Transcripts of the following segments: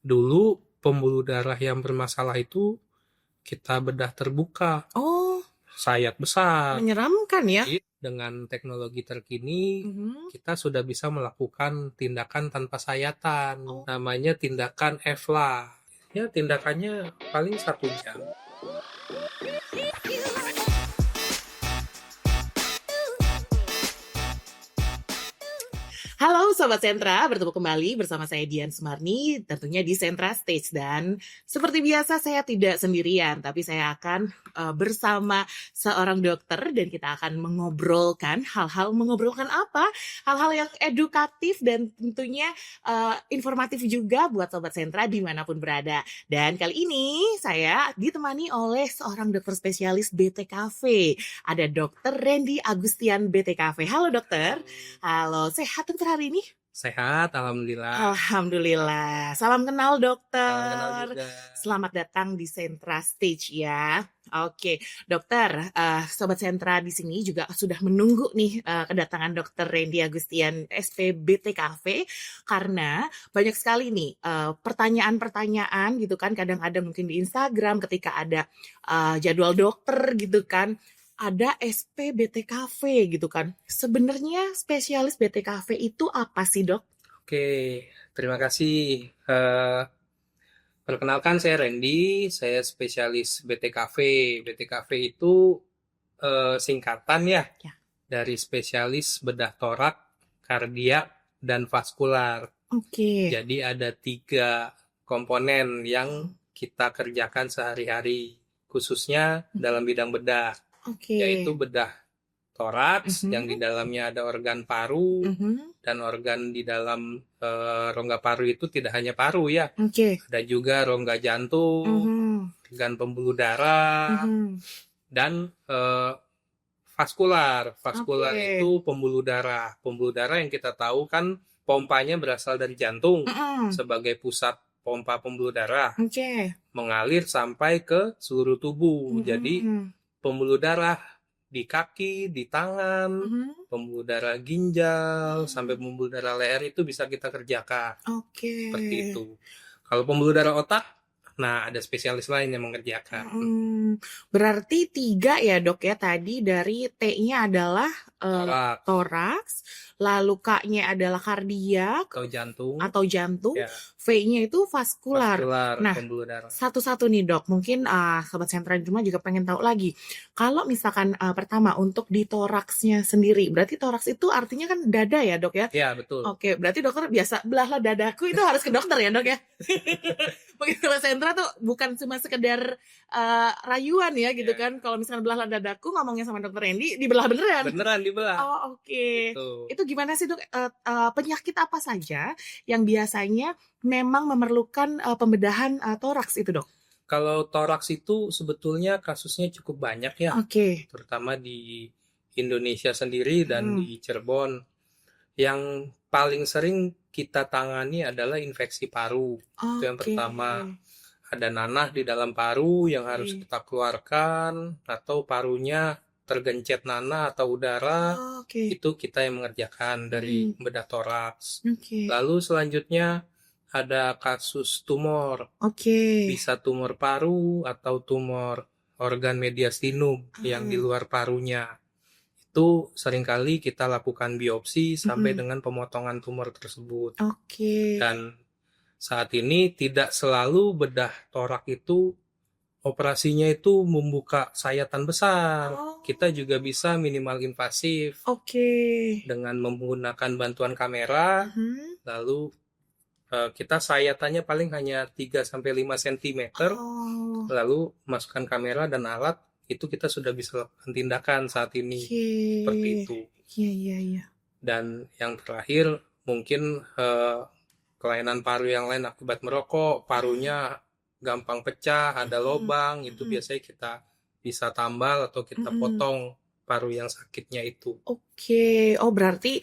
Dulu pembuluh darah yang bermasalah itu kita bedah terbuka, Oh, sayat besar. menyeramkan ya? Jadi dengan teknologi terkini, Mhm. kita sudah bisa melakukan tindakan tanpa sayatan. Oh. Namanya tindakan EVLA. Ya, tindakannya paling 1 jam. Halo Sobat Sentra, bertemu kembali bersama saya Dian Sumarni, tentunya di Sentra Stage. Dan seperti biasa saya tidak sendirian, tapi saya akan bersama seorang dokter dan kita akan mengobrolkan apa? Hal-hal yang edukatif dan tentunya informatif juga buat Sobat Sentra dimanapun berada. Dan kali ini saya ditemani oleh seorang dokter spesialis BTKV. Ada Dokter Randy Agustian BTKV. Halo dokter. Halo, sehat dokter hari ini? Sehat, alhamdulillah. Alhamdulillah. Salam kenal Salam kenal dokter. juga. Selamat datang di Sentra Stage ya. Oke, dokter, Sobat Sentra di sini juga sudah menunggu nih kedatangan Dokter Randy Agustian SPBTKV karena banyak sekali nih pertanyaan-pertanyaan gitu kan, kadang-kadang mungkin di Instagram ketika ada jadwal dokter gitu kan, ada SPBTKV gitu kan. Sebenarnya spesialis BTKV itu apa sih, Dok? Oke, terima kasih. Perkenalkan saya Randy, saya spesialis BTKV. BTKV itu singkatan ya Ya. dari spesialis bedah torak, kardiak, dan vaskular. Oke. Jadi ada 3 komponen yang kita kerjakan sehari-hari, khususnya dalam bidang bedah, Oke. yaitu bedah toraks yang di Mhm. dalamnya ada organ paru, Mhm. dan organ di dalam rongga paru itu tidak hanya paru ya, Oke. ada juga rongga jantung, Mhm. organ pembuluh darah, Mhm. dan vaskular. Vaskular Oke. itu pembuluh darah. Pembuluh darah yang kita tahu kan pompanya berasal dari jantung Mhm. sebagai pusat pompa pembuluh darah, Oke. mengalir sampai ke seluruh tubuh. Jadi Mhm. pembuluh darah di kaki, di tangan, Mhm. pembuluh darah ginjal, sampai pembuluh darah leher itu bisa kita kerjakan. Oke. Seperti itu. Kalau pembuluh darah otak, nah ada spesialis lain yang mengerjakan. Berarti 3 ya dok ya, tadi dari T-nya adalah Toraks toraks, lalu K-nya adalah kardiak atau jantung, atau jantung, ya, V-nya itu vaskular. vaskular, Nah, pembuluh darah. satu-satu nih dok, mungkin Sobat Sentra di rumah juga pengen tahu lagi. Kalau misalkan pertama untuk di toraksnya sendiri, berarti toraks itu artinya kan dada ya dok ya? Ya, betul. Oke, berarti dokter biasa belahlah dadaku itu harus ke dokter ya dok ya? Mungkin Sobat Sentra tuh bukan cuma sekedar rayuan ya gitu Ya. kan. Kalau misalkan belahlah dadaku ngomongnya sama dokter Randy, dibelah beneran? Beneran dibelah. Oh oke. Gitu. Itu gimana sih dok, penyakit apa saja yang biasanya memang memerlukan pembedahan toraks itu dok? Kalau toraks itu sebetulnya kasusnya cukup banyak ya, Oke. terutama di Indonesia sendiri dan di Cirebon. Yang paling sering kita tangani adalah infeksi paru. Itu yang Oke. pertama. Ada nanah di dalam paru yang harus kita keluarkan, atau parunya tergencet nanah atau udara, Oke. itu kita yang mengerjakan dari bedah toraks. Oke. Lalu selanjutnya ada kasus tumor, Oke. bisa tumor paru atau tumor organ mediastinum yang di luar parunya. Itu seringkali kita lakukan biopsi sampai dengan pemotongan tumor tersebut. Oke. Dan saat ini tidak selalu bedah torak itu operasinya itu membuka sayatan besar. Kita juga bisa minimal invasif Oke. dengan menggunakan bantuan kamera. Lalu kita sayatannya paling hanya 3-5 cm. Lalu masukkan kamera dan alat, itu kita sudah bisa lakukan tindakan saat ini. Seperti itu. Iya. Dan yang terakhir mungkin kelainan paru yang lain akibat merokok, parunya gampang pecah, ada lubang, itu biasanya kita bisa tambal atau kita potong paru yang sakitnya itu. Oke, oh berarti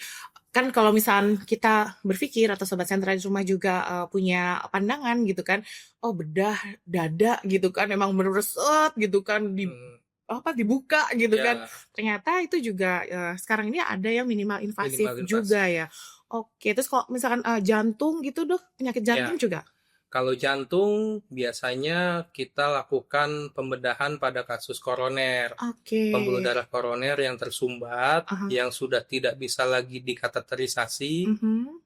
kan kalau misalnya kita berpikir atau Sobat Sentra di rumah juga punya pandangan gitu kan, oh bedah dada gitu kan, emang bener set gitu kan, dibuka gitu kan. Ternyata itu juga sekarang ini ada yang minimal invasif juga ya. Oke, terus kalau misalkan jantung gitu dok, penyakit jantung juga? Kalau jantung biasanya kita lakukan pembedahan pada kasus koroner. Oke. Pembuluh darah koroner yang tersumbat, Aha. yang sudah tidak bisa lagi dikateterisasi,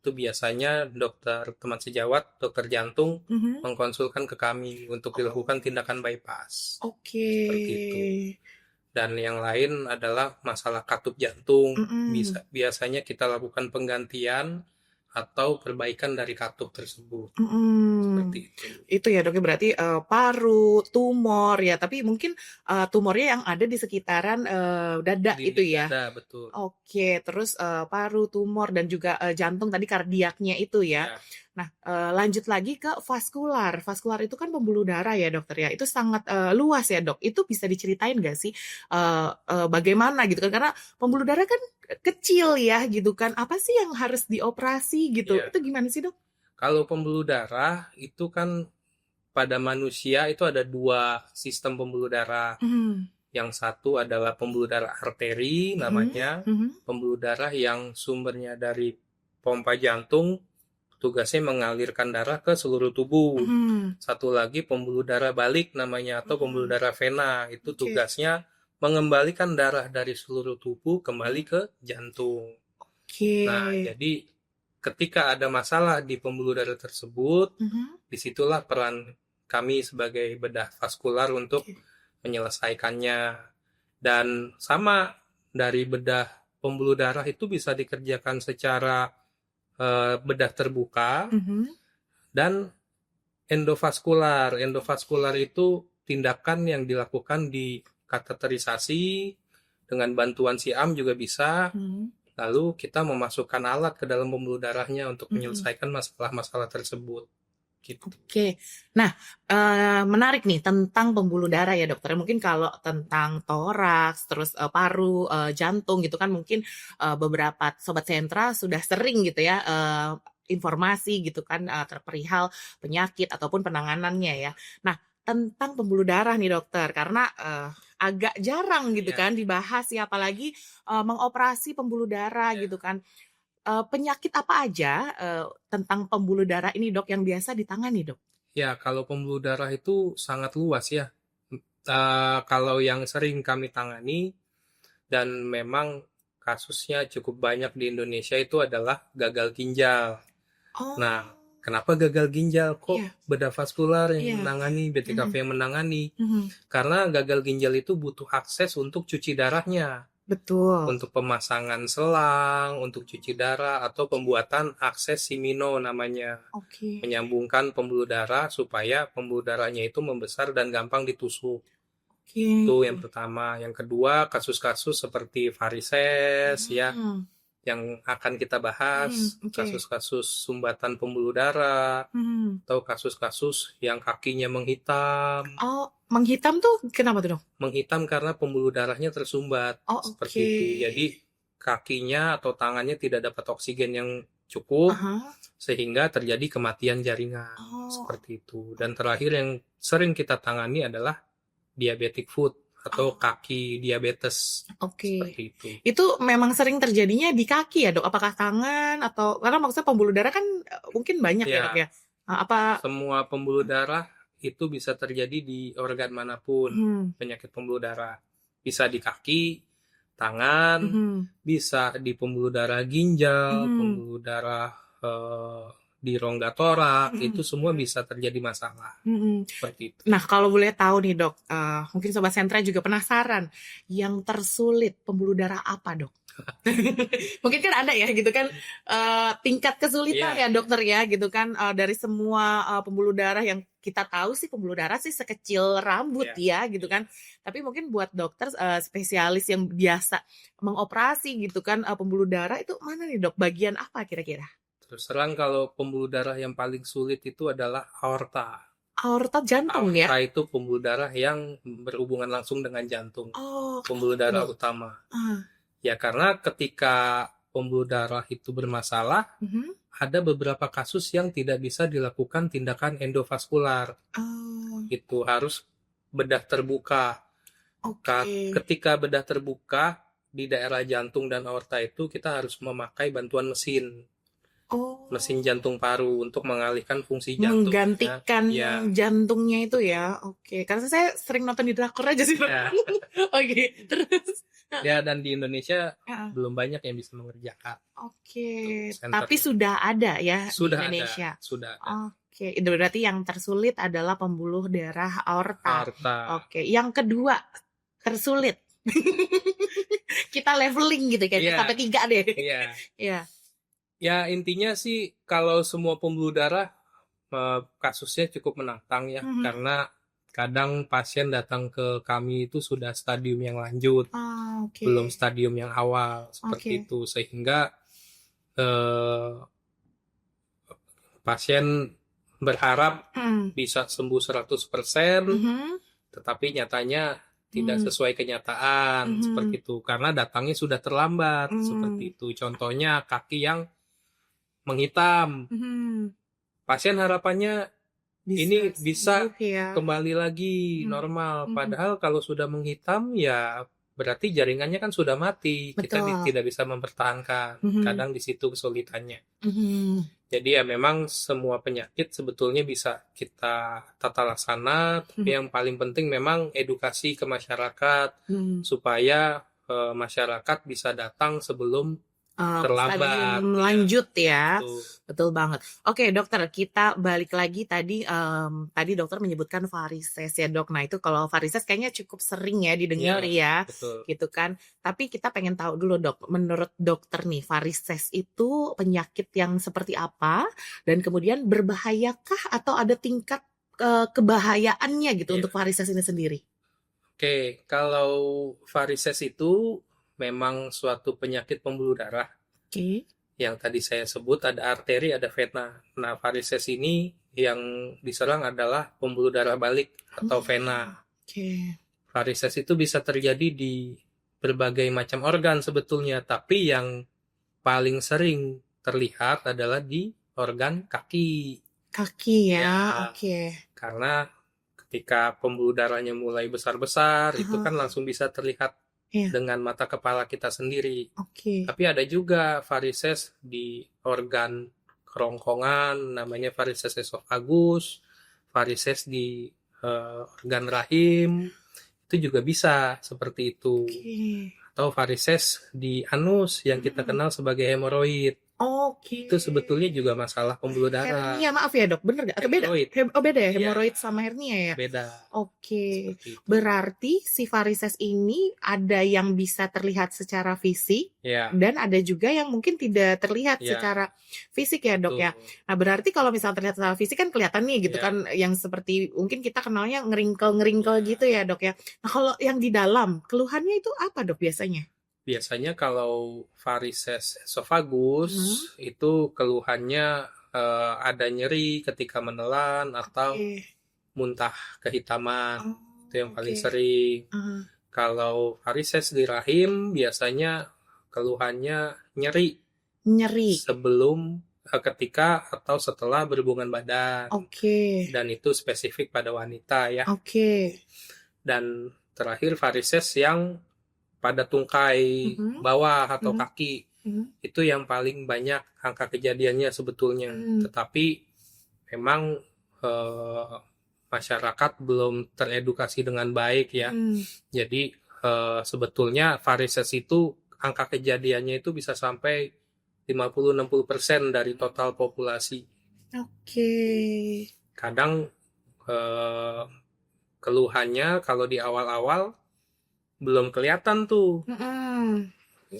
itu biasanya dokter teman sejawat, dokter jantung, mengkonsulkan ke kami untuk dilakukan tindakan bypass. Oke. Seperti itu. Dan yang lain adalah masalah katup jantung. Biasanya kita lakukan penggantian atau perbaikan dari katup tersebut. Seperti itu. Itu ya dok, berarti paru, tumor ya, tapi mungkin tumornya yang ada di sekitaran dada itu ya. Dada, betul. Oke, terus paru, tumor, dan juga jantung tadi kardiaknya itu ya. Nah, lanjut lagi ke vaskular. Vaskular itu kan pembuluh darah ya dokter ya. Itu sangat luas ya dok. Itu bisa diceritain nggak sih bagaimana gitu kan? Karena pembuluh darah kan kecil ya gitu kan. Apa sih yang harus dioperasi gitu? Itu gimana sih dok? Kalau pembuluh darah itu kan pada manusia itu ada 2 sistem pembuluh darah. Yang satu adalah pembuluh darah arteri namanya, pembuluh darah yang sumbernya dari pompa jantung, tugasnya mengalirkan darah ke seluruh tubuh. Satu lagi pembuluh darah balik namanya, atau pembuluh darah vena, itu tugasnya mengembalikan darah dari seluruh tubuh kembali ke jantung. Nah, jadi ketika ada masalah di pembuluh darah tersebut, disitulah peran kami sebagai bedah vaskular untuk menyelesaikannya. Dan sama, dari bedah pembuluh darah itu bisa dikerjakan secara bedah terbuka dan endovaskular. Endovaskular itu tindakan yang dilakukan di kateterisasi dengan bantuan siam juga bisa. Lalu kita memasukkan alat ke dalam pembuluh darahnya untuk menyelesaikan masalah-masalah tersebut. Gitu. Oke, nah menarik nih tentang pembuluh darah ya dokter. Mungkin kalau tentang toraks, terus paru, jantung gitu kan mungkin beberapa sobat sentra sudah sering gitu ya informasi gitu kan terperihal penyakit ataupun penanganannya ya. Nah, tentang pembuluh darah nih dokter, karena agak jarang gitu kan dibahas ya, apalagi mengoperasi pembuluh darah gitu kan. Penyakit apa aja tentang pembuluh darah ini dok yang biasa ditangani dok? Ya, kalau pembuluh darah itu sangat luas ya. Kalau yang sering kami tangani dan memang kasusnya cukup banyak di Indonesia itu adalah gagal ginjal. Nah, kenapa gagal ginjal? Kok bedah vaskular yang menangani, BTKV yang menangani? Karena gagal ginjal itu butuh akses untuk cuci darahnya. Betul. Untuk pemasangan selang, untuk cuci darah, atau pembuatan akses simino namanya. Menyambungkan pembuluh darah supaya pembuluh darahnya itu membesar dan gampang ditusuk. Itu yang pertama. Yang kedua, kasus-kasus seperti varises ya, yang akan kita bahas. Kasus-kasus sumbatan pembuluh darah, atau kasus-kasus yang kakinya menghitam. Menghitam tuh kenapa tuh dok? Menghitam karena pembuluh darahnya tersumbat. Seperti itu. Jadi kakinya atau tangannya tidak dapat oksigen yang cukup, sehingga terjadi kematian jaringan. Seperti itu. Dan terakhir yang sering kita tangani adalah diabetic foot atau kaki diabetes. Seperti itu. Itu memang sering terjadinya di kaki ya dok? Apakah tangan atau, karena maksudnya pembuluh darah kan mungkin banyak ya dok ya? Semua pembuluh darah itu bisa terjadi di organ manapun. Penyakit pembuluh darah bisa di kaki, tangan, bisa di pembuluh darah ginjal, pembuluh darah di rongga torak, itu semua bisa terjadi masalah. Seperti itu. Nah, kalau boleh tahu nih dok, mungkin sobat sentra juga penasaran, yang tersulit pembuluh darah apa dok? Mungkin kan ada ya gitu kan tingkat kesulitan ya dokter ya gitu kan, dari semua pembuluh darah yang kita tahu sih, pembuluh darah sih sekecil rambut ya gitu kan, tapi mungkin buat dokter spesialis yang biasa mengoperasi gitu kan pembuluh darah, itu mana nih dok, bagian apa kira-kira? Terus terang kalau pembuluh darah yang paling sulit itu adalah aorta. Aorta jantung ya? Aorta itu pembuluh darah yang berhubungan langsung dengan jantung. Pembuluh darah utama. Ya, karena ketika pembuluh darah itu bermasalah, ada beberapa kasus yang tidak bisa dilakukan tindakan endovaskular. Itu harus bedah terbuka. Ketika bedah terbuka di daerah jantung dan aorta itu, kita harus memakai bantuan mesin. Oh, mesin jantung paru untuk mengalihkan fungsi jantungnya. menggantikan Ya, jantungnya itu ya. Oke, karena saya sering nonton di drakor aja sih, Dok. ya, Oke, terus. ya, dan di Indonesia Heeh. belum banyak yang bisa mengerjakan Oke, untuk tapi senternya. sudah ada ya di Sudah ada, Indonesia. sudah ada. Oke, itu berarti yang tersulit adalah pembuluh darah aorta. Aorta. Oke, yang kedua tersulit. Kita leveling gitu kan, Iya, sampai 3 deh. iya. Iya. Ya, intinya sih kalau semua pembuluh darah kasusnya cukup menantang ya, Mhm. karena kadang pasien datang ke kami itu sudah stadium yang lanjut, Oke. belum stadium yang awal, seperti Oke. itu. Sehingga eh, pasien berharap Mhm. bisa sembuh 100%, Mhm. tetapi nyatanya tidak sesuai kenyataan, seperti itu. Karena datangnya sudah terlambat, seperti itu. Contohnya kaki yang menghitam. Mhm. Pasien harapannya ini bisa sembuh ya. kembali lagi normal. Padahal kalau sudah menghitam ya berarti jaringannya kan sudah mati. Kita Betul. tidak bisa mempertahankan. Kadang di situ kesulitannya. Mhm. Jadi ya memang semua penyakit sebetulnya bisa kita tata laksana, tapi yang paling penting memang edukasi ke masyarakat supaya masyarakat bisa datang sebelum terlambat. Stadium lanjut ya. Tuh. Betul banget. Oke, dokter, kita balik lagi tadi dokter menyebutkan varises ya, Dok. Nah, itu kalau varises kayaknya cukup sering ya didengar ya. Betul. Gitu kan. Tapi kita pengen tahu dulu, Dok, menurut dokter nih, varises itu penyakit yang seperti apa dan kemudian berbahayakah atau ada tingkat kebahayaannya gitu untuk varises ini sendiri? Oke, kalau varises itu memang suatu penyakit pembuluh darah. Oke. Yang tadi saya sebut ada arteri, ada vena. Nah, varises ini yang diserang adalah pembuluh darah balik atau vena. Oke. Varises itu bisa terjadi di berbagai macam organ sebetulnya, tapi yang paling sering terlihat adalah di organ kaki. Kaki ya, oke. Karena ketika pembuluh darahnya mulai besar-besar, itu kan langsung bisa terlihat dengan mata kepala kita sendiri. Tapi ada juga varises di organ kerongkongan, namanya varises esofagus, varises di organ rahim, itu juga bisa seperti itu. Atau varises di anus yang kita kenal sebagai hemoroid. Itu sebetulnya juga masalah pembuluh darah. Hernia, maaf ya, Dok, bener nggak? Beda? Beda ya, hemoroid sama hernia ya? Beda. Oke, berarti si varises ini ada yang bisa terlihat secara fisik dan ada juga yang mungkin tidak terlihat secara fisik ya, Dok ya. Nah, berarti kalau misalnya terlihat secara fisik kan kelihatan nih gitu kan, yang seperti mungkin kita kenalnya ngeringkel-ngeringkel gitu ya, Dok ya. Nah, kalau yang di dalam, keluhannya itu apa, Dok, biasanya? Biasanya kalau varises esofagus itu keluhannya ada nyeri ketika menelan atau muntah kehitaman. Itu yang paling sering. Kalau varises di rahim biasanya keluhannya nyeri. Sebelum, ketika atau setelah berhubungan badan. Dan itu spesifik pada wanita ya. Dan terakhir varises yang pada tungkai bawah atau kaki. Itu yang paling banyak angka kejadiannya sebetulnya. Tetapi memang masyarakat belum teredukasi dengan baik ya. Jadi sebetulnya varises itu angka kejadiannya itu bisa sampai 50-60% dari total populasi. Kadang keluhannya kalau di awal-awal belum kelihatan tuh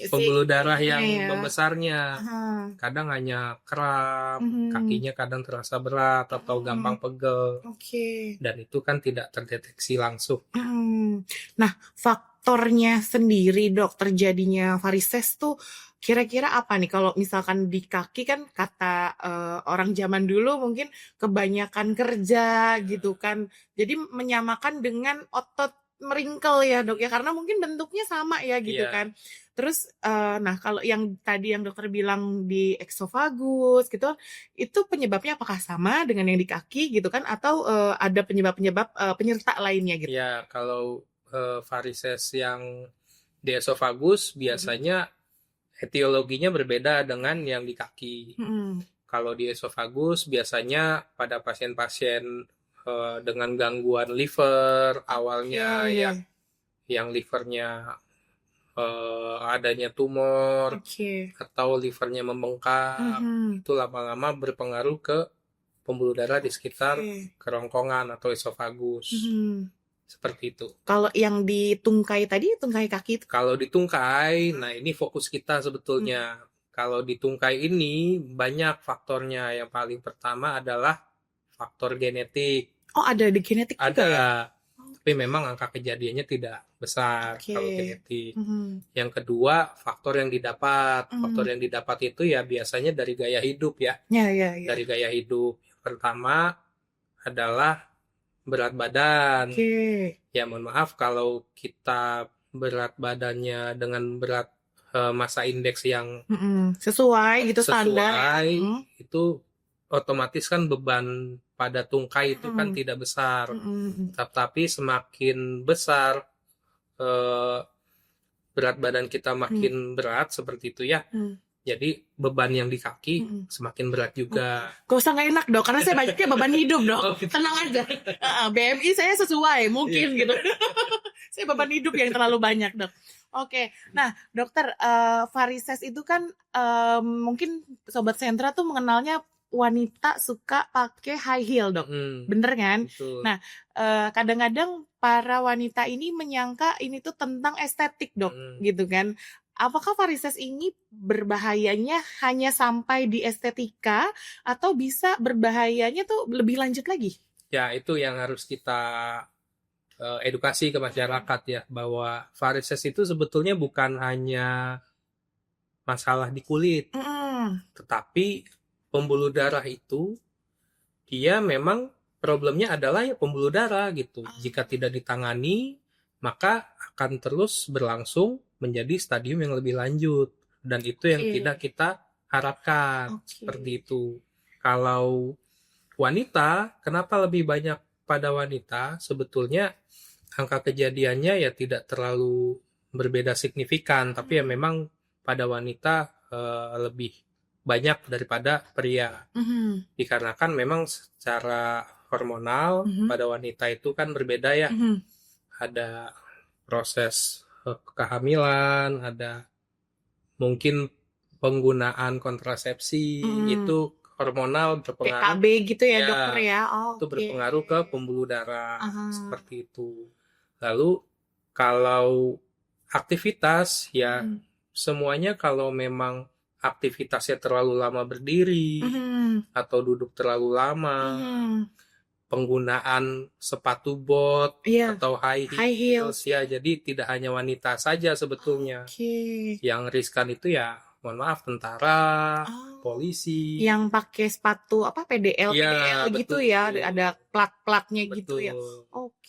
pembuluh darah yang membesarnya. Kadang hanya kram, kakinya kadang terasa berat atau gampang pegel. Dan itu kan tidak terdeteksi langsung. Nah, faktornya sendiri, Dok, terjadinya varises tuh kira-kira apa nih? Kalau misalkan di kaki kan kata orang zaman dulu mungkin kebanyakan kerja gitu kan. Jadi menyamakan dengan otot meringkel ya, Dok ya, karena mungkin bentuknya sama ya gitu kan. Terus nah kalau yang tadi yang dokter bilang di eksofagus gitu, itu penyebabnya apakah sama dengan yang di kaki gitu kan, atau ada penyebab-penyebab penyerta lainnya gitu? Ya, kalau varises yang di esofagus biasanya etiologinya berbeda dengan yang di kaki. Mm-mm. Kalau di esofagus biasanya pada pasien-pasien dengan gangguan liver awalnya Oke. yang livernya adanya tumor Oke. atau livernya membengkak, Mhm. itu lama-lama berpengaruh ke pembuluh darah di sekitar Oke. kerongkongan atau esofagus. Mhm. Seperti itu. Kalau yang di tungkai tadi, tungkai kaki itu? Kalau di tungkai, nah ini fokus kita sebetulnya. Kalau di tungkai ini banyak faktornya. Yang paling pertama adalah faktor genetik. Oh, ada di genetik juga ya? Ada, tapi memang angka kejadiannya tidak besar Oke. kalau genetik. Mhm. Yang kedua, faktor yang didapat. Faktor Mhm. yang didapat itu ya biasanya dari gaya hidup ya. Ya, ya, ya. Dari gaya hidup. Yang pertama adalah berat badan. Oke. Ya mohon maaf kalau kita berat badannya dengan berat massa indeks yang Mhm. Sesuai gitu standar ya. sesuai, Mhm. itu otomatis kan beban pada tungkai itu kan Mhm. tidak besar. Mhm. Tapi semakin besar berat badan kita makin berat seperti itu ya. Mhm. Jadi beban yang di kaki semakin berat juga. Gak usah nggak enak dok, karena saya banyaknya beban hidup dok. Oh, gitu. Tenang aja. BMI saya sesuai mungkin gitu. Saya beban hidup yang terlalu banyak dok. Oke, nah dokter, varises itu kan mungkin sobat sentra tuh mengenalnya wanita suka pakai high heel dok, bener kan? Betul. Nah kadang-kadang para wanita ini menyangka ini tuh tentang estetik dok, gitu kan? Apakah varises ini berbahayanya hanya sampai di estetika atau bisa berbahayanya tuh lebih lanjut lagi? Ya, itu yang harus kita edukasi ke masyarakat ya, bahwa varises itu sebetulnya bukan hanya masalah di kulit, tetapi pembuluh darah itu dia memang problemnya adalah ya pembuluh darah gitu. Jika tidak ditangani, maka akan terus berlangsung menjadi stadium yang lebih lanjut, dan itu yang tidak kita harapkan. Seperti itu. Kalau wanita, kenapa lebih banyak pada wanita? Sebetulnya angka kejadiannya ya tidak terlalu berbeda signifikan, tapi ya memang pada wanita lebih banyak daripada pria. Dikarenakan memang secara hormonal pada wanita itu kan berbeda ya. Ada proses kehamilan, ada mungkin penggunaan kontrasepsi, itu hormonal berpengaruh. KB gitu ya dokter ya? Itu berpengaruh ke pembuluh darah, seperti itu. Lalu kalau aktivitas ya semuanya, kalau memang aktivitasnya terlalu lama berdiri atau duduk terlalu lama, penggunaan sepatu bot atau high heels ya, jadi tidak hanya wanita saja sebetulnya. Yang riskan itu ya mohon maaf tentara, polisi. Yang pakai sepatu apa PDL Ya, gitu betul, ya, betul. ada plat-platnya gitu ya.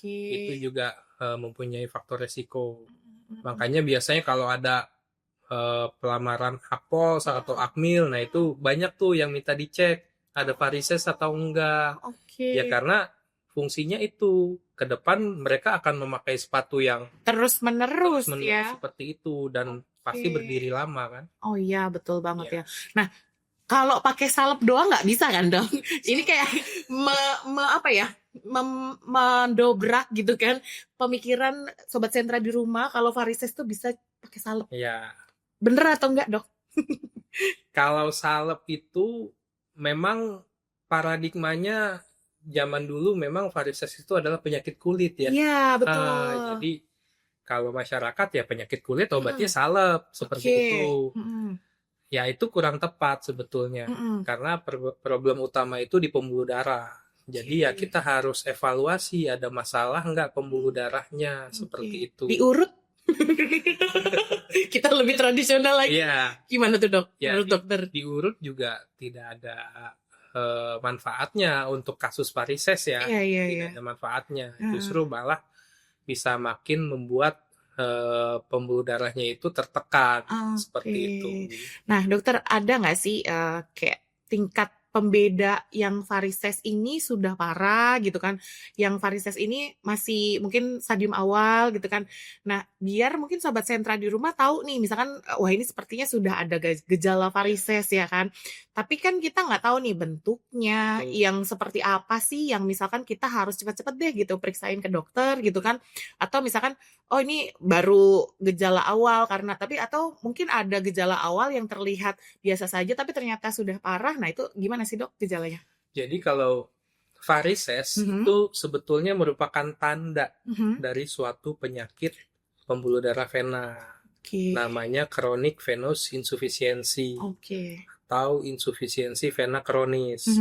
Itu juga mempunyai faktor resiko. Makanya biasanya kalau ada pelamaran Akpol atau Akmil, nah itu banyak tuh yang minta dicek ada varises atau enggak. Ya karena fungsinya itu ke depan mereka akan memakai sepatu yang terus menerus ya. Seperti itu, dan pasti berdiri lama kan. Oh iya betul banget ya. Nah kalau pakai salep doang nggak bisa kan dong? Ini kayak mendobrak gitu kan pemikiran sobat sentra di rumah kalau varises tuh bisa pakai salep. Iya. Bener atau enggak dok? Kalau salep itu memang paradigmanya zaman dulu memang varises itu adalah penyakit kulit ya. Iya betul. Jadi kalau masyarakat ya penyakit kulit obatnya salep seperti itu. Ya itu kurang tepat sebetulnya, karena problem utama itu di pembuluh darah. Jadi ya kita harus evaluasi ada masalah nggak pembuluh darahnya, seperti itu. Diurut? Kita lebih tradisional lagi. Gimana tuh dok? Ya, menurut dokter? Diurut juga tidak ada manfaatnya untuk kasus varises ya. Tidak ada manfaatnya. Justru malah bisa makin membuat pembuluh darahnya itu tertekan, seperti itu. Nah dokter, ada nggak sih kayak tingkat pembeda yang varises ini sudah parah gitu kan, yang varises ini masih mungkin stadium awal gitu kan. Nah, biar mungkin sobat sentra di rumah tahu nih, misalkan, wah ini sepertinya sudah ada gejala varises ya kan. Tapi kan kita nggak tahu nih bentuknya, yang seperti apa sih yang misalkan kita harus cepet-cepet deh gitu periksain ke dokter gitu kan. Atau misalkan, oh ini baru gejala awal karena atau mungkin ada gejala awal yang terlihat biasa saja tapi ternyata sudah parah. Nah, itu gimana sih, Dok, gejalanya? Jadi kalau varises itu sebetulnya merupakan tanda dari suatu penyakit pembuluh darah vena. Namanya chronic venous insufficiency atau insufisiensi vena kronis.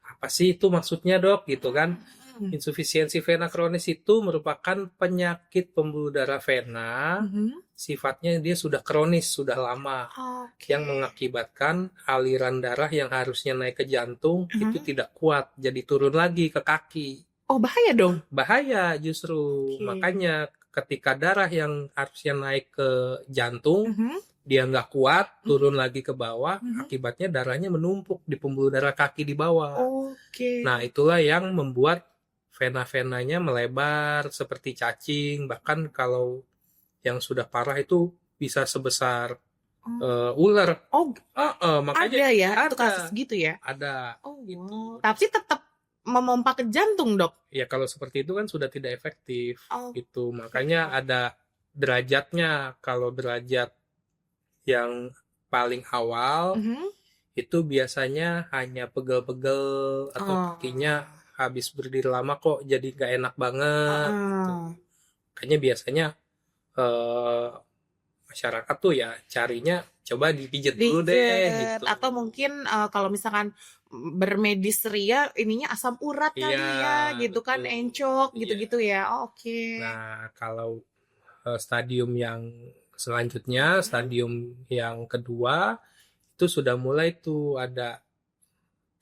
Apa sih itu maksudnya, Dok? Gitu kan? Insufisiensi vena kronis itu merupakan penyakit pembuluh darah vena, sifatnya dia sudah kronis, sudah lama, yang mengakibatkan aliran darah yang harusnya naik ke jantung itu tidak kuat, jadi turun lagi ke kaki. Oh, bahaya dong? Bahaya justru. Makanya ketika darah yang harusnya naik ke jantung, dia nggak kuat, turun lagi ke bawah, akibatnya darahnya menumpuk di pembuluh darah kaki di bawah. Nah, itulah yang membuat vena-venanya melebar seperti cacing, bahkan kalau yang sudah parah itu bisa sebesar ular. Makanya ada ya, itu kasus gitu ya? Ada. Gitu. Tapi tetap memompa ke jantung, Dok? Ya, kalau seperti itu kan sudah tidak efektif. Itu makanya ada derajatnya. Kalau derajat yang paling awal itu biasanya hanya pegel-pegel atau kakinya habis berdiri lama kok jadi gak enak banget gitu. Makanya biasanya masyarakat tuh ya carinya coba dipijat dulu deh gitu. Atau mungkin kalau misalkan bermedis ria ininya asam urat kali ya gitu, betul. Kan encok gitu-gitu ya. Nah, kalau stadium yang selanjutnya, stadium yang kedua itu sudah mulai tuh ada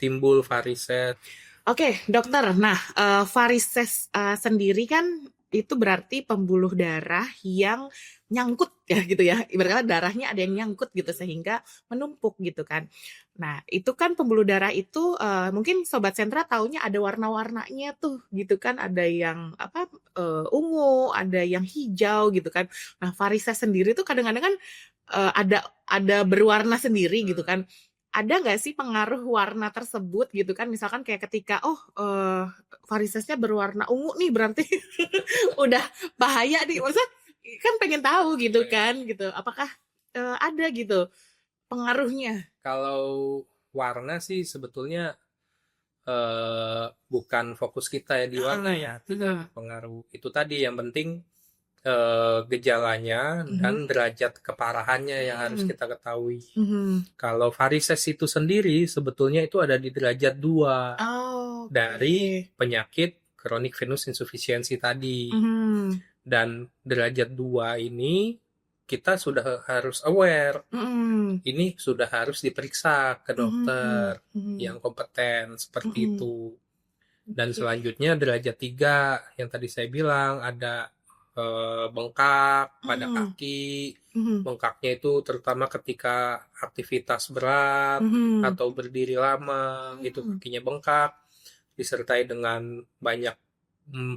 timbul varises. Dokter. Nah, varises sendiri kan itu berarti pembuluh darah yang nyangkut ya gitu ya. Ibaratnya darahnya ada yang nyangkut gitu sehingga menumpuk gitu kan. Nah, itu kan pembuluh darah itu mungkin sobat sentra taunya ada warna-warnanya tuh gitu kan. Ada yang ungu, ada yang hijau gitu kan. Nah, varises sendiri tuh kadang-kadang kan ada berwarna sendiri gitu kan. Ada nggak sih pengaruh warna tersebut gitu kan? Misalkan kayak ketika varisesnya berwarna ungu nih berarti udah bahaya nih. Maksudnya kan pengen tahu gitu kan gitu. Apakah ada gitu pengaruhnya? Kalau warna sih sebetulnya bukan fokus kita ya di warna ya. Pengaruh itu tadi yang penting gejalanya dan derajat keparahannya yang harus kita ketahui. Kalau varises itu sendiri sebetulnya itu ada di derajat 2 dari penyakit chronic venous insufficiency tadi. Dan derajat 2 ini kita sudah harus aware. Ini sudah harus diperiksa ke dokter yang kompeten seperti itu. Dan selanjutnya derajat 3 yang tadi saya bilang ada bengkak pada kaki. Bengkaknya itu terutama ketika aktivitas berat atau berdiri lama itu kakinya bengkak disertai dengan banyak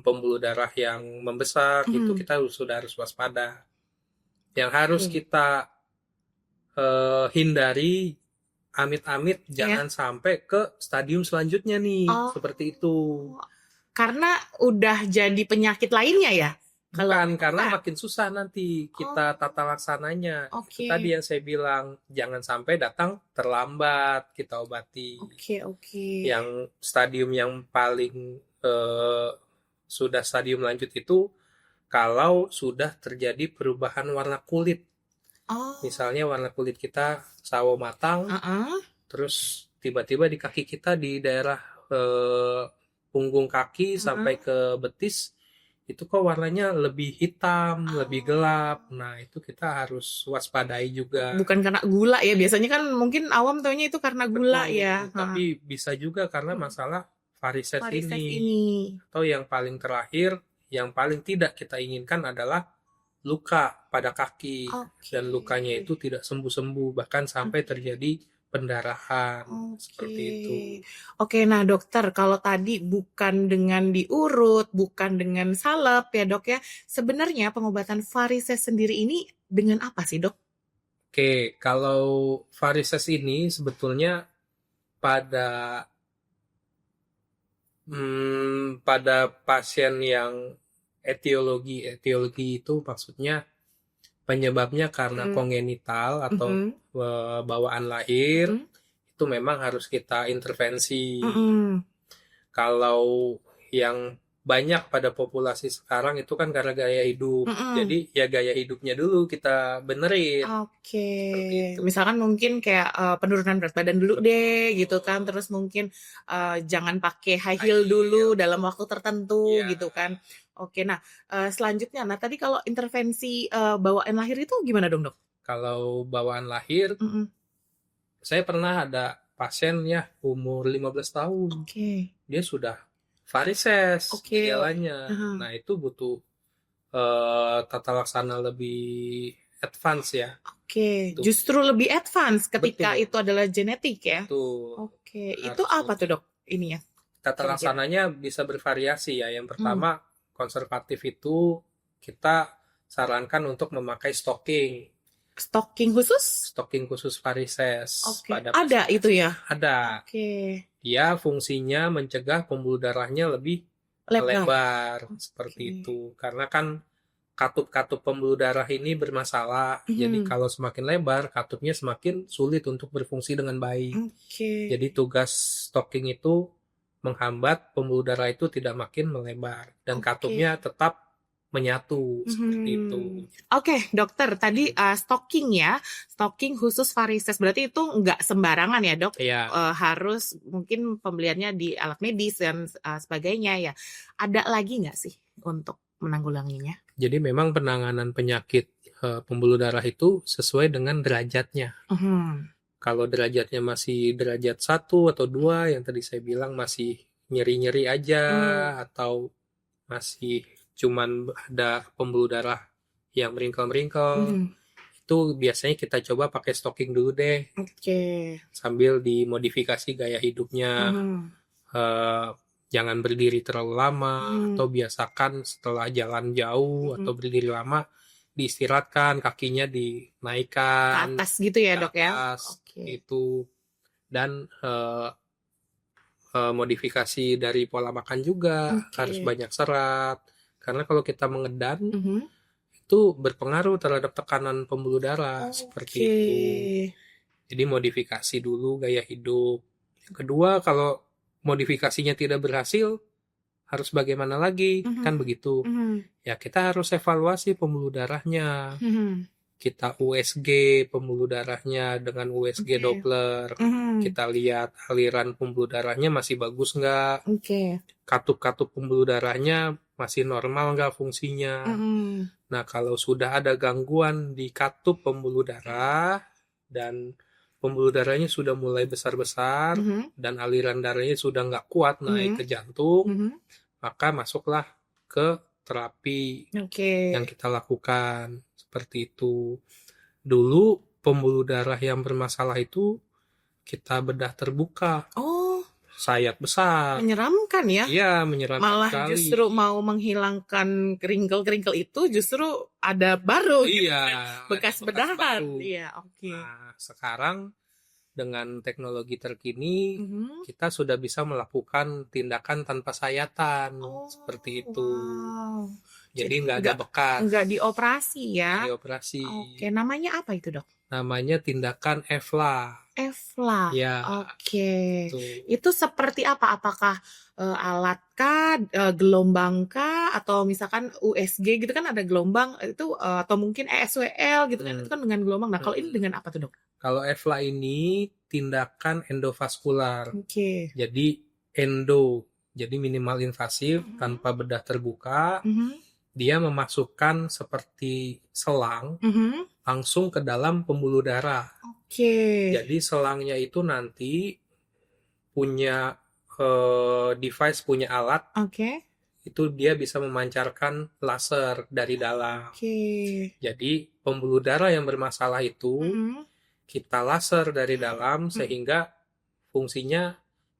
pembuluh darah yang membesar. Itu kita sudah harus waspada. Yang harus kita hindari amit-amit jangan sampai ke stadium selanjutnya nih. Seperti itu. Karena udah jadi penyakit lainnya ya? Bukan, karena makin susah nanti kita tata laksananya. Itu tadi yang saya bilang, jangan sampai datang terlambat kita obati. Yang stadium yang paling sudah stadium lanjut itu kalau sudah terjadi perubahan warna kulit. Misalnya warna kulit kita sawo matang, terus tiba-tiba di kaki kita di daerah punggung kaki sampai ke betis itu kok warnanya lebih hitam, lebih gelap. Nah, itu kita harus waspadai juga. Bukan karena gula ya, biasanya kan mungkin awam taunya itu karena gula. Betul, ya. Tapi bisa juga karena masalah varises ini. Atau yang paling terakhir, yang paling tidak kita inginkan adalah luka pada kaki. Dan lukanya itu tidak sembuh-sembuh, bahkan sampai terjadi pendarahan, seperti itu. Oke, nah dokter, kalau tadi bukan dengan diurut, bukan dengan salep ya dok ya, sebenarnya pengobatan varises sendiri ini dengan apa sih dok? Oke, kalau varises ini sebetulnya pada pada pasien yang etiologi itu maksudnya penyebabnya karena kongenital atau bawaan lahir, itu memang harus kita intervensi. Kalau yang banyak pada populasi sekarang itu kan karena gaya hidup. Jadi ya gaya hidupnya dulu kita benerin. Oke. Misalkan mungkin kayak penurunan berat badan dulu deh gitu kan. Terus mungkin jangan pakai high heel dulu dalam waktu tertentu gitu kan. Oke, nah selanjutnya, nah tadi kalau intervensi bawaan lahir itu gimana dong dok? Kalau bawaan lahir, saya pernah ada pasien ya umur 15 tahun. Dia sudah varises gejalanya. Nah itu butuh tata laksana lebih advance ya. Justru lebih advance ketika itu adalah genetik ya. Betul. Itu apa tuh dok ininya? Tata laksananya bisa bervariasi ya. Yang pertama konservatif itu kita sarankan untuk memakai stocking. Stocking khusus? Stocking khusus varises. Ada itu ya? Ada. Dia fungsinya mencegah pembuluh darahnya lebih lebar seperti itu. Karena kan katup-katup pembuluh darah ini bermasalah. Jadi kalau semakin lebar, katupnya semakin sulit untuk berfungsi dengan baik. Jadi tugas stocking itu menghambat pembuluh darah itu tidak makin melebar dan katupnya tetap menyatu seperti itu. Oke, dokter, tadi stocking ya, stocking khusus varises. Berarti itu nggak sembarangan ya dok? Harus mungkin pembeliannya di alat medis dan sebagainya ya. Ada lagi nggak sih untuk menanggulanginya? Jadi memang penanganan penyakit pembuluh darah itu sesuai dengan derajatnya. Kalau derajatnya masih derajat 1 atau 2, yang tadi saya bilang masih nyeri-nyeri aja, atau masih cuman ada pembuluh darah yang meringkel-meringkel, itu biasanya kita coba pakai stocking dulu deh. Sambil dimodifikasi gaya hidupnya. Jangan berdiri terlalu lama, atau biasakan setelah jalan jauh atau berdiri lama, diistirahatkan, kakinya dinaikkan ke atas gitu ya dok ya? Itu. Dan modifikasi dari pola makan juga harus banyak serat, karena kalau kita mengedan itu berpengaruh terhadap tekanan pembuluh darah seperti itu. Jadi modifikasi dulu gaya hidup. Yang kedua, kalau modifikasinya tidak berhasil, harus bagaimana lagi? Kan begitu. Ya kita harus evaluasi pembuluh darahnya. Kita USG pembuluh darahnya dengan USG Doppler. Kita lihat aliran pembuluh darahnya masih bagus nggak? Katup-katup pembuluh darahnya masih normal nggak fungsinya? Nah kalau sudah ada gangguan di katup pembuluh darah dan pembuluh darahnya sudah mulai besar-besar dan aliran darahnya sudah nggak kuat naik ke jantung, maka masuklah ke terapi yang kita lakukan. Seperti itu. Dulu pembuluh darah yang bermasalah itu kita bedah terbuka. Sayat besar. Menyeramkan ya? Iya, menyeramkan malah sekali. Justru mau menghilangkan kerinkel-kerinkel itu justru ada baru. Iya. Bekas bedahan. Iya, Nah, sekarang dengan teknologi terkini kita sudah bisa melakukan tindakan tanpa sayatan seperti itu. Jadi nggak ada bekas. Nggak dioperasi ya? Dioperasi. Namanya apa itu dok? Namanya tindakan EVLA. EVLA. Ya. Itu seperti apa? Apakah alat kah, gelombang kah, atau misalkan USG gitu kan ada gelombang itu, atau mungkin ESWL gitu kan itu kan dengan gelombang. Nah kalau ini dengan apa tuh dok? Kalau EVLA ini tindakan endovaskular. Jadi jadi minimal invasif tanpa bedah terbuka. Dia memasukkan seperti selang langsung ke dalam pembuluh darah. Jadi selangnya itu nanti punya device, punya alat. Itu dia bisa memancarkan laser dari dalam. Jadi pembuluh darah yang bermasalah itu kita laser dari dalam sehingga fungsinya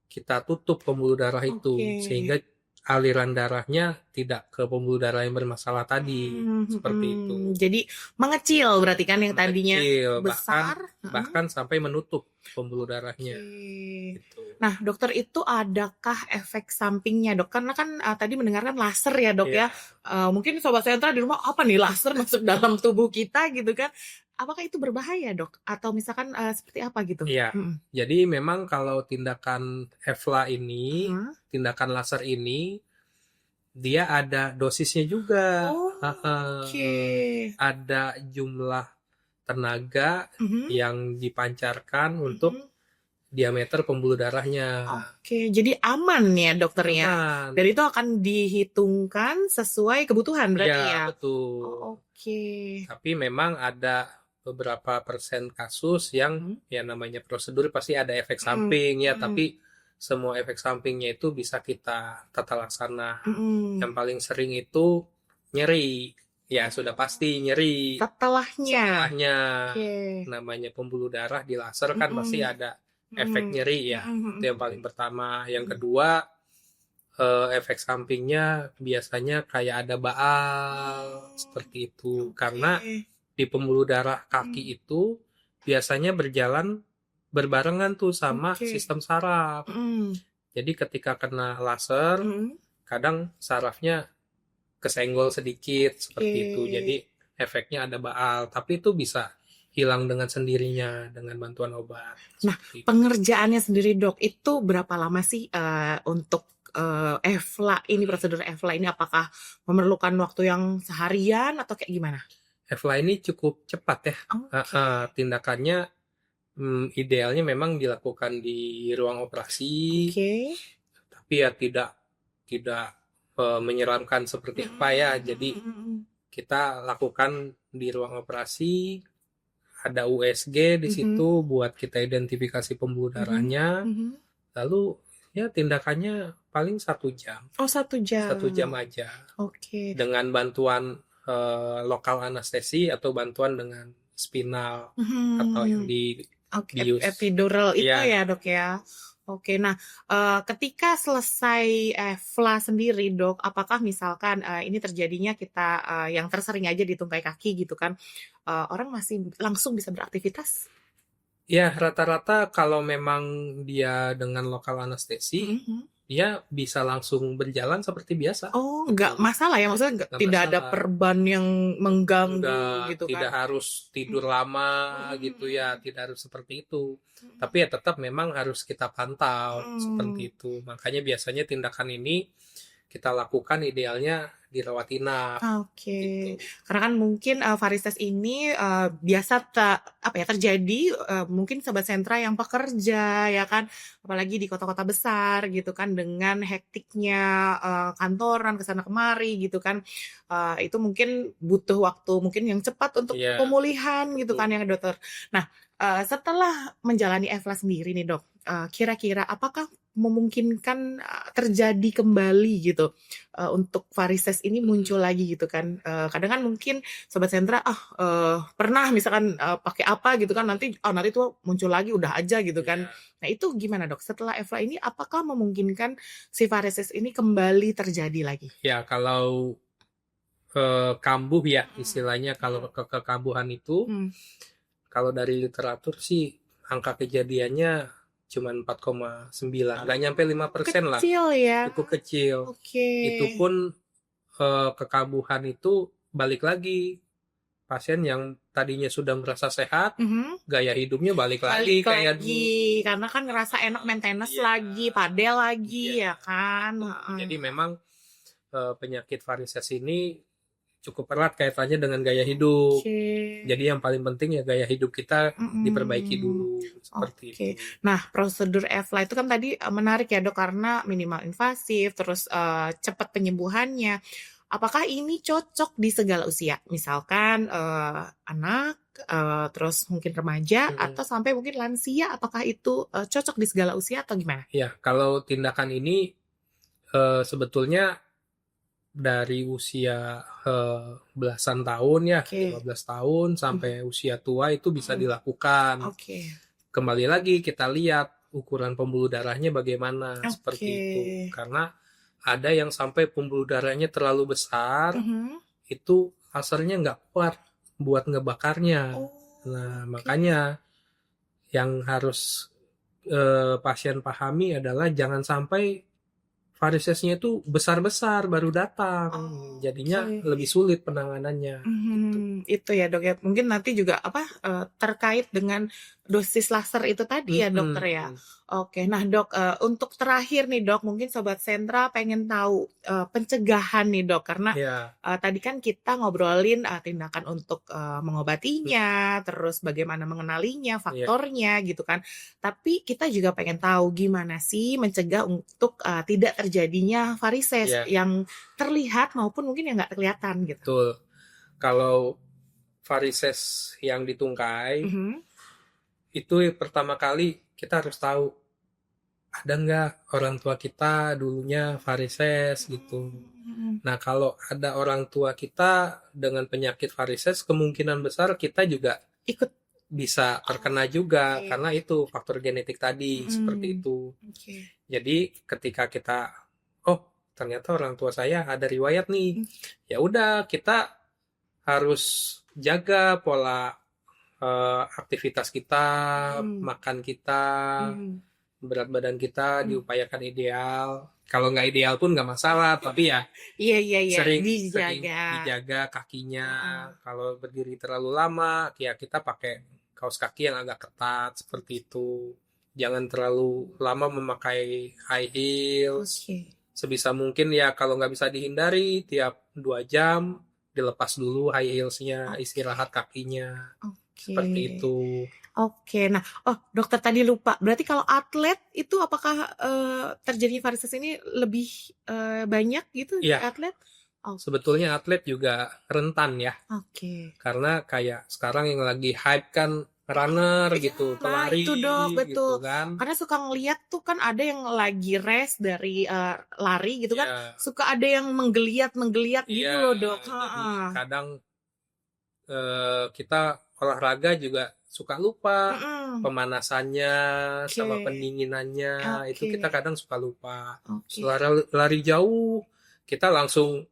kita tutup pembuluh darah itu sehingga aliran darahnya tidak ke pembuluh darah yang bermasalah tadi, seperti itu. Jadi mengecil berarti kan yang tadinya besar, bahkan sampai menutup pembuluh darahnya. Gitu. Nah, dokter, itu adakah efek sampingnya, dok? Karena kan tadi mendengarkan laser ya, dok ya. Mungkin sobat sentra di rumah, apa nih laser masuk dalam tubuh kita gitu kan? Apakah itu berbahaya, dok? Atau misalkan seperti apa gitu? Iya, jadi memang kalau tindakan EFLA ini, tindakan laser ini, dia ada dosisnya juga. Ada jumlah tenaga yang dipancarkan untuk diameter pembuluh darahnya. Jadi aman ya, dokter ya? Dan itu akan dihitungkan sesuai kebutuhan berarti ya? Betul. Tapi memang ada beberapa persen kasus yang ya namanya prosedur pasti ada efek samping ya, tapi semua efek sampingnya itu bisa kita tata laksana. Yang paling sering itu nyeri, ya sudah pasti nyeri. Setelahnya namanya pembuluh darah di laser kan pasti ada efek nyeri ya. Itu yang paling pertama. Yang kedua, efek sampingnya biasanya kayak ada baal seperti itu, karena di pembuluh darah kaki itu biasanya berbarengan tuh sama sistem saraf. Jadi ketika kena laser, kadang sarafnya kesenggol sedikit seperti itu. Jadi efeknya ada baal, tapi itu bisa hilang dengan sendirinya dengan bantuan obat. Nah, pengerjaannya sendiri, dok, itu berapa lama sih untuk EFLA ini, prosedur EFLA ini? Apakah memerlukan waktu yang seharian atau kayak gimana? EFLA ini cukup cepat ya. Tindakannya idealnya memang dilakukan di ruang operasi, tapi ya tidak menyeramkan seperti apa ya. Jadi kita lakukan di ruang operasi, ada USG di situ buat kita identifikasi pembuluh darahnya, lalu ya tindakannya paling 1 jam. 1 jam. 1 jam aja. Dengan bantuan lokal anestesi atau bantuan dengan spinal atau yang di epidural itu ya, dok ya. Nah, ketika selesai EFLA sendiri, dok, apakah misalkan ini terjadinya kita yang tersering aja di tungkai kaki gitu kan, orang masih langsung bisa beraktivitas? Ya, rata-rata kalau memang dia dengan lokal anestesi, dia bisa langsung berjalan seperti biasa. Nggak masalah ya, maksudnya tidak ada perban yang mengganggu gitu kan? Tidak harus tidur lama gitu ya, tidak harus seperti itu. Tapi ya tetap memang harus kita pantau seperti itu. Makanya biasanya tindakan ini kita lakukan idealnya dirawat inap. Gitu. Karena kan mungkin varises ini biasa terjadi mungkin sobat sentra yang pekerja ya kan, apalagi di kota-kota besar gitu kan, dengan hektiknya kantoran kesana kemari gitu kan, itu mungkin butuh waktu mungkin yang cepat untuk pemulihan gitu kan ya, dokter. Nah, setelah menjalani EFLA sendiri nih, dok, kira-kira apakah memungkinkan terjadi kembali gitu untuk varises ini muncul lagi gitu kan? Kadang kan mungkin sobat sentra pernah misalkan pakai apa gitu kan, nanti tuh muncul lagi, udah aja gitu kan. Nah, itu gimana, dok? Setelah EFLA ini apakah memungkinkan si varises ini kembali terjadi lagi? Ya, kalau kambuh ya istilahnya, kalau kekambuhan itu kalau dari literatur sih angka kejadiannya cuma 4,9, nggak nyampe 5% lah. Kecil ya? Cukup kecil. Itu pun kekambuhan itu balik lagi. Pasien yang tadinya sudah merasa sehat, gaya hidupnya balik lagi kayak dulu. Karena kan ngerasa enak, maintenance lagi, padel lagi ya kan. Jadi memang penyakit varises ini cukup erat kaitannya dengan gaya hidup. Jadi yang paling penting ya gaya hidup kita diperbaiki dulu seperti itu. Nah, prosedur EFLA itu kan tadi menarik ya, dok, karena minimal invasif, terus cepat penyembuhannya. Apakah ini cocok di segala usia? Misalkan anak, terus mungkin remaja, atau sampai mungkin lansia, apakah itu cocok di segala usia atau gimana? Ya, kalau tindakan ini sebetulnya dari usia belasan tahun ya, Oke. 15 tahun sampai usia tua itu bisa dilakukan. Oke. Kembali lagi kita lihat ukuran pembuluh darahnya bagaimana, seperti itu. Oke. Karena ada yang sampai pembuluh darahnya terlalu besar, Mhm. itu lasernya nggak kuat buat ngebakarnya. Oh, Nah, oke. makanya yang harus pasien pahami adalah jangan sampai varisesnya itu besar-besar baru datang. Jadinya Oke. lebih sulit penanganannya. Gitu. Itu ya dok ya. Mungkin nanti juga terkait dengan dosis laser itu tadi ya dokter ya. Oke, nah dok, untuk terakhir nih dok, mungkin sobat sentra pengen tahu pencegahan nih dok, karena Ya, tadi kan kita ngobrolin tindakan untuk mengobatinya, terus bagaimana mengenalinya, faktornya gitu kan. Tapi kita juga pengen tahu gimana sih mencegah untuk tidak terjadinya varises yang terlihat maupun mungkin yang nggak kelihatan gitu. betul. Kalau varises yang ditungkai, itu pertama kali kita harus tahu ada nggak orang tua kita dulunya varises gitu. Nah, kalau ada orang tua kita dengan penyakit varises, kemungkinan besar kita juga ikut bisa terkena juga karena itu faktor genetik tadi, seperti itu. Jadi ketika kita, oh ternyata orang tua saya ada riwayat nih, ya udah kita harus jaga pola aktivitas kita, makan kita, berat badan kita diupayakan ideal. Kalau nggak ideal pun nggak masalah, tapi ya sering dijaga kakinya. Kalau berdiri terlalu lama, ya kita pakai kaos kaki yang agak ketat seperti itu. Jangan terlalu lama memakai high heels. Sebisa mungkin ya kalau nggak bisa dihindari, tiap 2 jam dilepas dulu high heelsnya, istirahat kakinya. Seperti itu. Oke, nah, dokter tadi lupa. Berarti kalau atlet itu apakah terjadi varises ini lebih banyak gitu di atlet? Sebetulnya atlet juga rentan ya. Karena kayak sekarang yang lagi hype kan runner gitu, pelari itu dok, betul. gitu kan. Karena suka ngeliat tuh kan ada yang lagi race dari lari gitu kan, suka ada yang menggeliat gitu loh dok. Jadi kadang kita olahraga juga suka lupa pemanasannya sama pendinginannya, itu kita kadang suka lupa. Setelah lari jauh kita langsung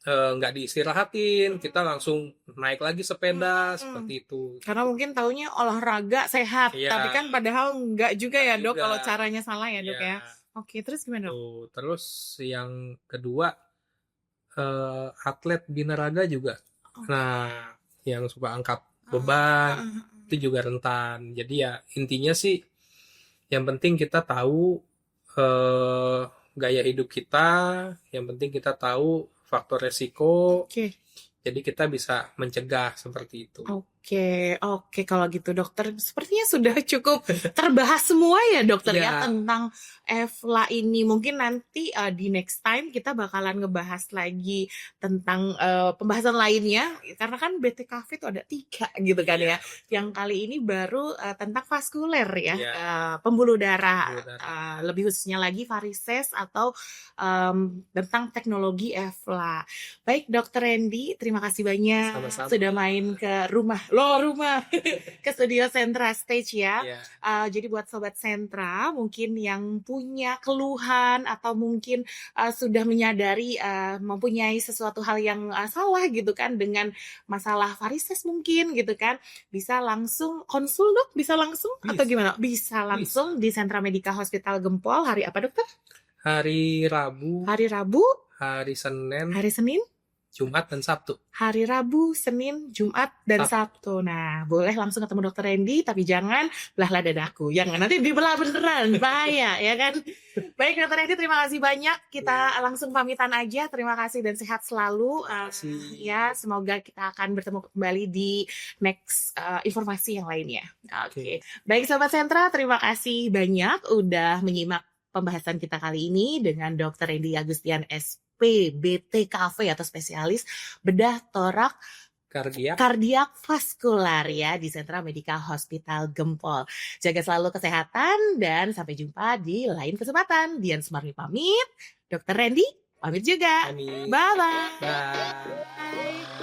nggak diistirahatin, kita langsung naik lagi sepeda seperti itu. Karena mungkin taunya olahraga sehat, tapi kan padahal nggak juga ya dok, kalau caranya salah ya dok ya. Oke, terus gimana dok? Terus yang kedua, atlet binaraga juga. Nah, yang suka angkat beban itu juga rentan. Jadi ya intinya sih yang penting kita tahu gaya hidup kita, yang penting kita tahu faktor resiko. Jadi kita bisa mencegah seperti itu. Oke, kalau gitu dokter sepertinya sudah cukup terbahas semua ya dokter ya tentang EVLA ini. Mungkin nanti di next time kita bakalan ngebahas lagi tentang pembahasan lainnya, karena kan BTKV itu ada 3 gitu kan ya. Yang kali ini baru tentang vaskuler ya, pembuluh darah, lebih khususnya lagi varises atau tentang teknologi EVLA. Baik dokter Randy, terima kasih banyak. Sama-sama. Sudah main ke rumah ke studio Sentra Stage ya. Jadi buat sobat Sentra mungkin yang punya keluhan atau mungkin sudah menyadari mempunyai sesuatu hal yang salah gitu kan dengan masalah varises mungkin gitu kan, bisa langsung konsul dok, bisa langsung atau gimana? Bisa langsung di Sentra Medika Hospital Gempol. Hari apa dokter? Hari Rabu, hari Senin, Jumat dan Sabtu. Hari Rabu, Senin, Jumat, dan Sabtu. Nah, boleh langsung ketemu dokter Randy, tapi jangan belah dadaku. Jangan, nanti dibelah beneran, bahaya, ya kan? Baik, dokter Randy, terima kasih banyak. Kita langsung pamitan aja. Terima kasih dan sehat selalu. Ya, semoga kita akan bertemu kembali di next informasi yang lainnya. Oke. Baik, Sobat Sentra, terima kasih banyak udah menyimak pembahasan kita kali ini dengan Dr. Randy Agustian SPBTKV atau spesialis bedah torak kardiak vaskular ya di Sentra Medika Hospital Gempol. Jaga selalu kesehatan dan sampai jumpa di lain kesempatan. Dian Sumarni pamit. Dr. Randy Pamit juga. Pamit. Bye-bye. Bye.